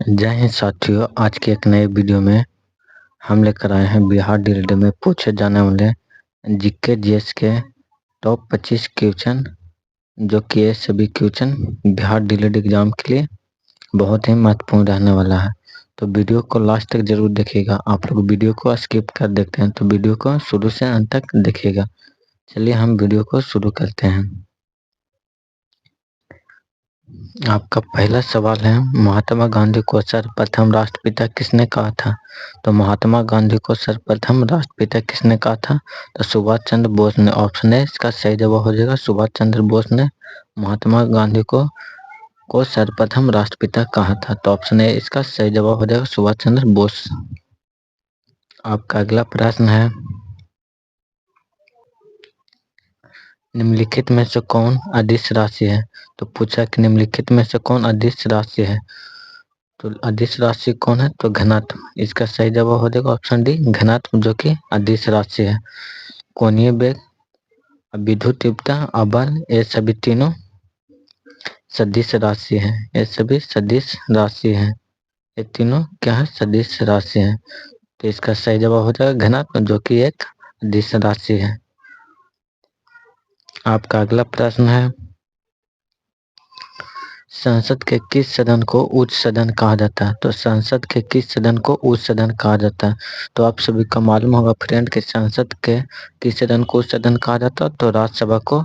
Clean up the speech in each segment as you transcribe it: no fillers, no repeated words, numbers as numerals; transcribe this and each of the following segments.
जय हिंद साथियों, आज के एक नए वीडियो में हम लेकर आए हैं बिहार डीएलएड में पूछे जाने वाले जीके जीएस के टॉप 25 क्वेश्चन, जो कि ये सभी क्वेश्चन बिहार डीएलएड एग्जाम के लिए बहुत ही महत्वपूर्ण रहने वाला है। तो वीडियो को लास्ट तक जरूर देखिएगा। आप लोग वीडियो को स्किप कर देखते हैं तो वीडियो को शुरू से अंत तक देखिएगा। चलिए हम वीडियो को शुरू करते हैं। आपका पहला सवाल है, महात्मा गांधी को सर्वप्रथम राष्ट्रपिता किसने कहा था? तो महात्मा गांधी को सर्वप्रथम राष्ट्रपिता किसने कहा था? तो सुभाष चंद्र बोस ने। ऑप्शन है इसका सही जवाब हो जाएगा, सुभाष चंद्र बोस ने महात्मा गांधी को सर्वप्रथम राष्ट्रपिता कहा था। तो ऑप्शन है इसका सही जवाब हो जाएगा, सुभाष चंद्र बोस। आपका अगला प्रश्न है, निम्नलिखित में से कौन अदिश राशि है? तो पूछा कि निम्नलिखित में से कौन अदिश राशि है? तो अदिश राशि कौन है? तो घनत्व। इसका सही जवाब हो जाएगा ऑप्शन डी, घनत्व, जो कि अदिश राशि है। कोणीय वेग, विद्युत तीव्रता, अबल, ये सभी तीनों सदिश राशि है। ये सभी सदिश राशि है। ये तीनों क्या है? सदिश राशि है। तो इसका सही जवाब हो जाएगा घनत्व, जो कि एक अदिश राशि है। आपका अगला प्रश्न है, संसद के किस सदन को उच्च सदन कहा जाता है? तो संसद के किस सदन को उच्च सदन कहा जाता है? तो आप सभी को मालूम होगा फ्रेंड कि संसद के किस सदन को उच्च सदन कहा जाता है? तो राज्यसभा को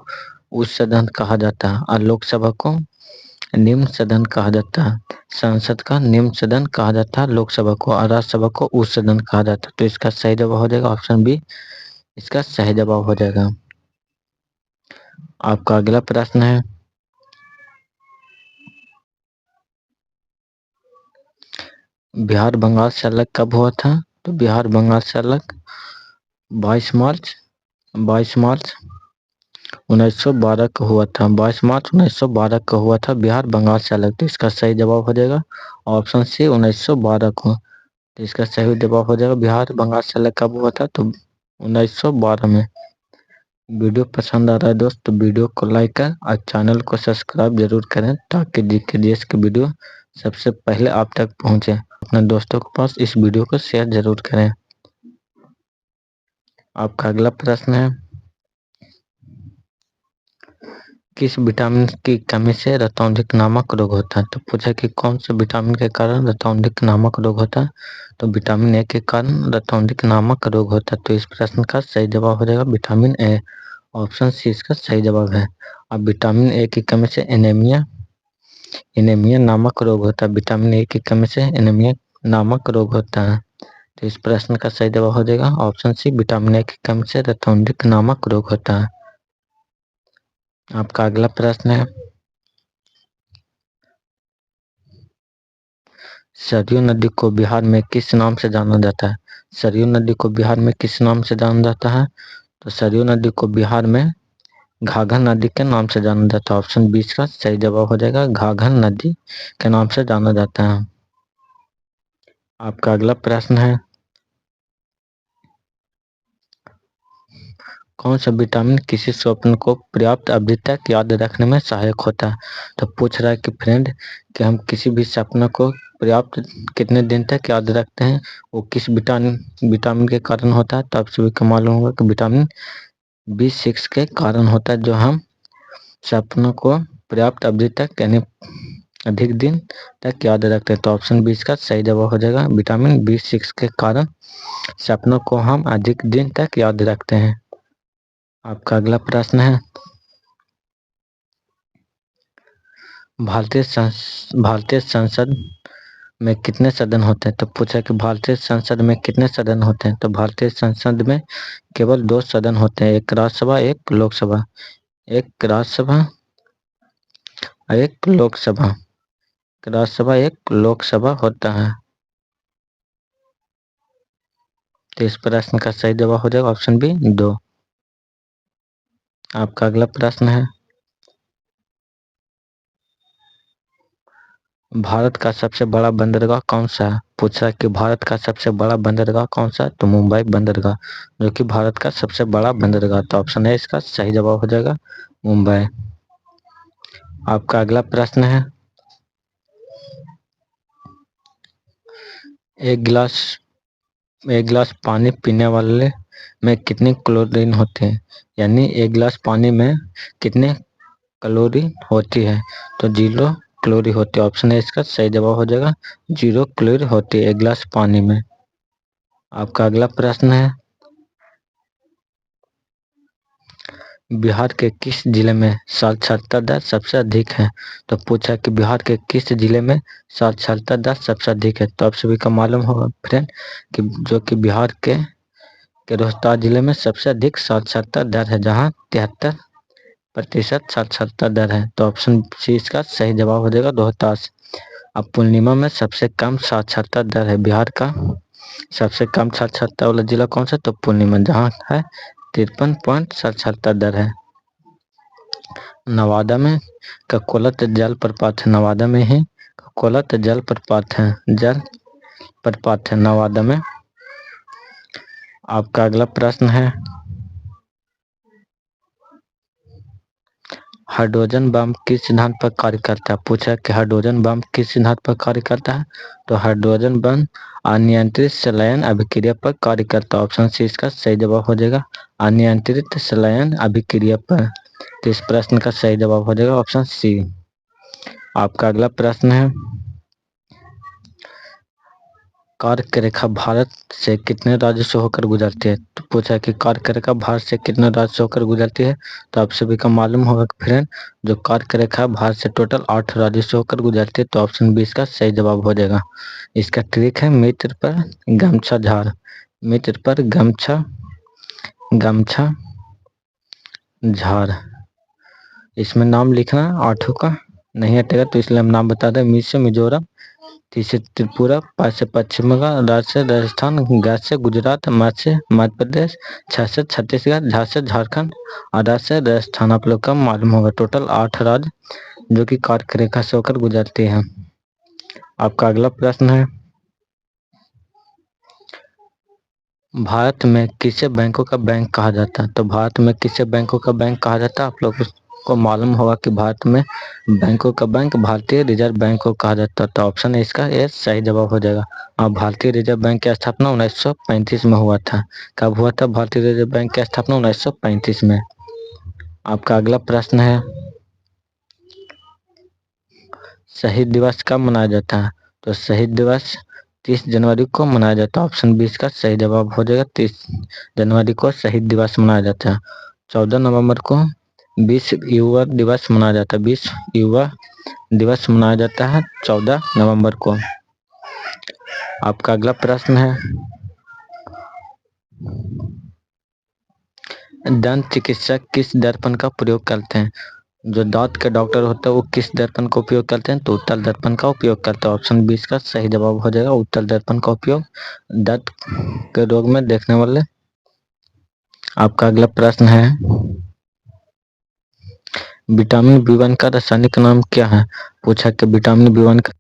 उच्च सदन कहा जाता है और लोकसभा को निम्न सदन कहा जाता है। संसद का निम्न सदन कहा जाता है लोकसभा को, और राज्यसभा को उच्च सदन कहा जाता है। तो इसका सही जवाब हो जाएगा ऑप्शन बी, इसका सही जवाब हो जाएगा। आपका अगला प्रश्न है, बिहार बंगाल से अलग कब हुआ था? तो बिहार बंगाल से अलग 22 मार्च 1912 को हुआ था। 22 मार्च 1912 को हुआ था बिहार बंगाल से अलग। तो इसका सही जवाब हो जाएगा ऑप्शन सी, 1912 को। तो इसका सही जवाब हो जाएगा बिहार बंगाल से अलग कब हुआ था? तो 1912 में। वीडियो पसंद आ रहा है दोस्त तो वीडियो को लाइक कर और चैनल को सब्सक्राइब जरूर करें, ताकि जीके जीएस की वीडियो सबसे पहले आप तक पहुंचे। अपने दोस्तों के पास इस वीडियो को शेयर जरूर करें। आपका अगला प्रश्न है, किस विटामिन की कमी से रतौंधिक नामक रोग होता है? तो पूछा कि कौन से विटामिन के कारण रतौंधिक नामक रोग होता है? तो विटामिन ए के कारण रतौंधिक नामक रोग होता है। तो इस प्रश्न का सही जवाब हो जाएगा विटामिन ए। ऑप्शन सी इसका सही जवाब है। अब विटामिन ए की कमी से एनीमिया नामक रोग होता है। विटामिन ए की कमी से एनीमिया नामक रोग होता है। तो इस प्रश्न का सही जवाब हो जाएगा ऑप्शन सी, विटामिन ए की कमी से रतौंधिक नामक रोग होता है। आपका अगला प्रश्न है, सरयू नदी को बिहार में किस नाम से जाना जाता है? सरयू नदी को बिहार में किस नाम से जाना जाता है? तो सरयू नदी को बिहार में घाघर नदी के नाम से जाना जाता है। ऑप्शन बी का सही जवाब हो जाएगा, घाघर नदी के नाम से जाना जाता है। आपका अगला प्रश्न है, कौन सा विटामिन किसी स्वप्न को पर्याप्त अवधि तक याद रखने में सहायक होता है? तो पूछ रहा है कि फ्रेंड कि हम किसी भी सपना को पर्याप्त कितने दिन तक याद रखते हैं, वो किस विटामिन के कारण होता है? तो आप सभी को मालूम होगा कि विटामिन B6 के कारण होता है, जो हम सपनों को पर्याप्त अवधि तक यानी अधिक दिन तक याद रखते हैं। तो ऑप्शन बी का सही जवाब हो जाएगा, विटामिन B6 के कारण सपनों को हम अधिक दिन तक याद रखते हैं। आपका अगला प्रश्न है, भारतीय संसद में कितने सदन होते हैं? तो पूछा कि भारतीय संसद में कितने सदन होते हैं? तो भारतीय संसद में केवल 2 सदन होते हैं, एक राज्यसभा एक लोकसभा। एक राज्यसभा एक लोकसभा, राज्यसभा एक लोकसभा होता है। तो इस प्रश्न का सही जवाब हो जाएगा ऑप्शन बी, 2। आपका अगला प्रश्न है, भारत का सबसे बड़ा बंदरगाह कौन सा है? पूछा कि भारत का सबसे बड़ा बंदरगाह कौन सा है? तो मुंबई बंदरगाह, जो कि भारत का सबसे बड़ा बंदरगाह। तो ऑप्शन है इसका सही जवाब हो जाएगा मुंबई। आपका अगला प्रश्न है, एक गिलास पानी पीने वाले में कितनी क्लोरीन होते हैं, यानी एक गिलास पानी में कितने क्लोरीन होती है। तो 0 क्लोरीन होती है। ऑप्शन है इसका सही जवाब हो जाएगा, 0 क्लोरीन होती है एक गिलास पानी में। आपका अगला प्रश्न है, बिहार के किस जिले में साक्षरता दर सबसे अधिक है। तो पूछा कि बिहार के किस जिले में साक्षरता दर सबसे अधिक है। तो आप सभी को मालूम होगा फ्रेंड कि जो कि बिहार के रोहतास जिले में सबसे अधिक साक्षरता दर है, जहां 73% साक्षरता दर है। तो ऑप्शन सी इसका सही जवाब हो जाएगा, रोहतास। अब पूर्णिमा में सबसे कम साक्षरता दर है, बिहार का सबसे कम साक्षरता वाला जिला कौन सा, तो पूर्णिमा, जहाँ है 53 साक्षरता दर है। नवादा में ककोलत जलप्रपात है, नवादा में ही ककोलत जलप्रपात है नवादा में। आपका अगला प्रश्न है, हाइड्रोजन बम किस सिद्धांत पर कार्य करता है। पूछा कि हाइड्रोजन बम किस सिद्धांत पर कार्य करता है। तो हाइड्रोजन बम अनियंत्रित संलयन अभिक्रिया पर कार्य करता है। ऑप्शन सी इसका सही जवाब हो जाएगा, अनियंत्रित संलयन अभिक्रिया पर। तो इस प्रश्न का सही जवाब हो जाएगा ऑप्शन सी। आपका अगला प्रश्न है, कर्क रेखा भारत से कितने राज्यों से होकर गुजरती है। तो पूछा कि कर्क रेखा भारत से कितने राज्यों से होकर गुजरती है। तो आप सभी को मालूम होगा कि फ्रेंड जो कर्क रेखा भारत से टोटल 8 राज्यों से होकर गुजरती है। तो ऑप्शन बी इसका सही जवाब हो जाएगा। इसका ट्रिक है मित्र पर गमछा झाड़, मित्र पर गमछा झाड़। इसमें नाम लिखना 8 का नहीं हटेगा, तो इसलिए हम नाम बता दें। मी से मिजोरम, टी से त्रिपुरा, पा से पश्चिम बंगाल, राज से राजस्थान, गा से गुजरात, मा से मध्य प्रदेश, छ से छत्तीसगढ़, झा से झारखंड और रा से राजस्थान। आप लोग का मालूम होगा टोटल 8 राज्य जो कि कर्क रेखा से होकर गुजरते हैं। आपका अगला प्रश्न है, भारत में किसे बैंकों का बैंक कहा जाता है। तो भारत में किसे बैंकों का बैंक कहा जाता है। आप लोग को मालूम होगा कि भारत में बैंकों का बैंक भारतीय रिजर्व बैंक को कहा जाता है। तो ऑप्शन है इसका ये सही जवाब हो जाएगा। और भारतीय रिजर्व बैंक की स्थापना 1935 में हुआ था। कब हुआ था भारतीय रिजर्व बैंक की स्थापना, 1935 में। आपका अगला प्रश्न है, शहीद दिवस कब मनाया जाता है। तो शहीद दिवस 30 जनवरी को मनाया जाता है। ऑप्शन 20 का सही जवाब हो जाएगा, 30 जनवरी को शहीद दिवस मनाया जाता है। 14 नवंबर को विश्व युवा दिवस मनाया जाता है, विश्व युवा दिवस मनाया जाता है 14 नवंबर को। आपका अगला प्रश्न है, दंत चिकित्सक किस दर्पण का प्रयोग करते हैं। जो दांत के डॉक्टर होते हैं वो किस दर्पण का उपयोग करते हैं। तो उत्तल दर्पण का उपयोग करते हैं। ऑप्शन 20 का सही जवाब हो जाएगा, उत्तल दर्पण का उपयोग दांत के रोग में देखने वाले। आपका अगला प्रश्न है, विटामिन B1 का रासायनिक नाम क्या है। पूछा कि विटामिन B1 का